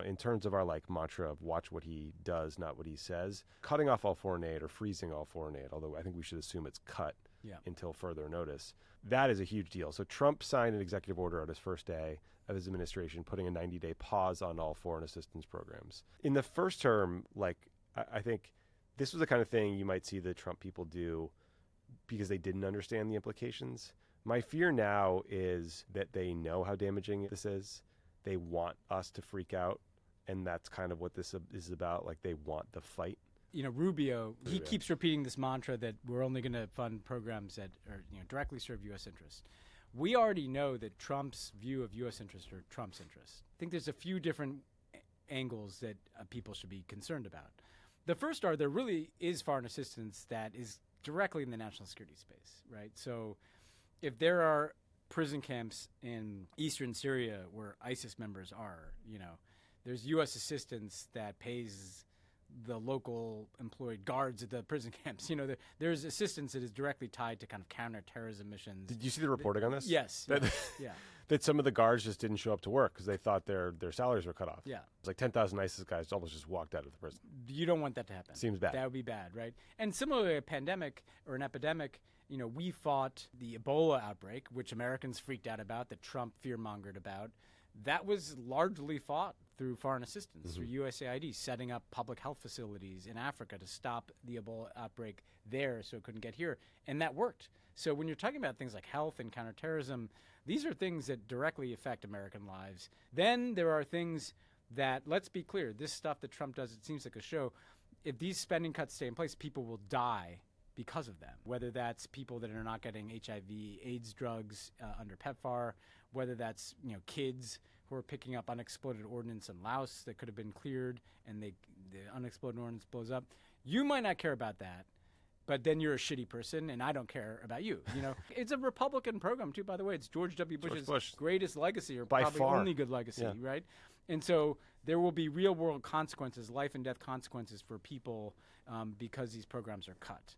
in terms of our like mantra of watch what he does, not what he says, cutting off all foreign aid or freezing all foreign aid, although I think we should assume it's cut until further notice, that is a huge deal. So Trump signed an executive order on his first day of his administration, putting a 90-day pause on all foreign assistance programs. In the first term, like I think this was the kind of thing you might see the Trump people do because they didn't understand the implications. My fear now is that they know how damaging this is. They want us to freak out, and that's kind of what this is about. Like, they want the fight. You know, Rubio, he keeps repeating this mantra that we're only going to fund programs that are, directly serve U.S. interests. We already know that Trump's view of U.S. interests are Trump's interests. I think there's a few different angles that people should be concerned about. The first are there really is foreign assistance that is directly in the national security space, right? So if there are prison camps in eastern Syria where ISIS members are, there's U.S. assistance that pays the local employed guards at the prison camps. There's assistance that is directly tied to kind of counterterrorism missions. Did you see the reporting on this? Yes. Yeah. That some of the guards just didn't show up to work because they thought their salaries were cut off. Yeah. It's like 10,000 ISIS guys almost just walked out of the prison. You don't want that to happen. Seems bad. That would be bad, right? And similarly, a pandemic or an epidemic, we fought the Ebola outbreak, which Americans freaked out about, that Trump fear-mongered about. That was largely fought through foreign assistance, through USAID, setting up public health facilities in Africa to stop the Ebola outbreak there so it couldn't get here. And that worked. So when you're talking about things like health and counterterrorism, these are things that directly affect American lives. Then there are things that, let's be clear, this stuff that Trump does, it seems like a show. If these spending cuts stay in place, people will die because of them, whether that's people that are not getting HIV, AIDS drugs under PEPFAR, whether that's kids who are picking up unexploded ordnance in Laos that could have been cleared and the unexploded ordnance blows up. You might not care about that, but then you're a shitty person, and I don't care about you. It's a Republican program too, by the way. It's George W. Bush's greatest legacy, or by probably far. Only good legacy, right? And so there will be real world consequences, life and death consequences for people because these programs are cut.